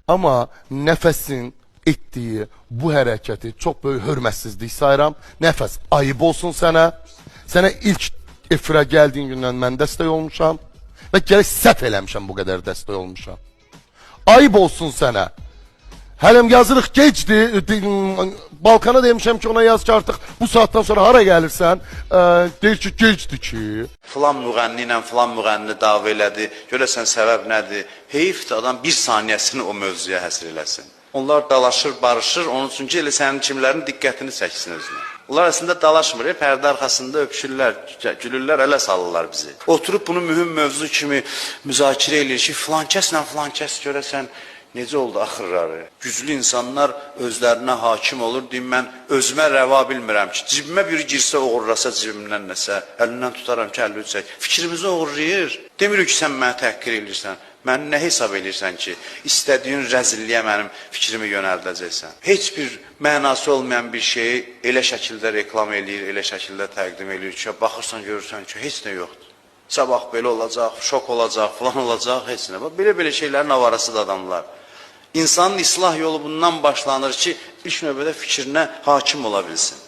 Amma Nəfəsin etdiyi bu hərəkəti çox böyük hörmətsizlik sayıram. Nəfəs, ayıb olsun sənə. Sənə ilk efirə gəldiyin gündən mən dəstək olmuşam və gərək səhv eləmişəm bu qədər dəstək olmuşam. Ayıb olsun sənə. Hələm yazırıq gecdir, Balkana demişəm ki ona yaz ki artıq bu saatdan sonra hara gəlirsən, deyir ki gecdir ki. Filan müğənni ilə filan müğənni dava elədi, görəsən səbəb nədir? Heyfdir adam bir saniyəsini o mövzuya həsr eləsin. Onlar dalaşır, barışır, onun üçün ki elə sənin kimlərin diqqətini çəksin özünə. Onlar əslində dalaşmır, pərdə arxasında öpüşürlər, gülürlər, ələ salırlar bizi. Oturub bunu mühüm mövzu kimi müzakirə edir ki, filan kəslə filan kəs görəsən, necə oldu axırları? Güclü insanlar özlərinə hakim olur, deyim mən özümə rəva bilmirəm ki, cibimə biri girsə oğurlasa cibimdən nəsə, əlindən tutaram ki, əlini çək. Fikrimizi oğurlayır. Demirik ki, sən mənə təhqir edirsən. Məni nə hesab edirsən ki, istədiyin rəzilliyə mənim fikrimi yönəldəcəksən. Heç bir mənası olmayan bir şeyi elə şəkildə reklam eləyir, elə şəkildə təqdim eləyir ki, baxırsan, görürsən ki, heç nə yoxdur. Sabah belə olacaq, şok olacaq, falan olacaq, heç nə. Belə şeylərin avarasıdır adamlar. İnsanın islah yolu bundan başlanır ki, ilk növbədə fikrinə hakim ola bilsin.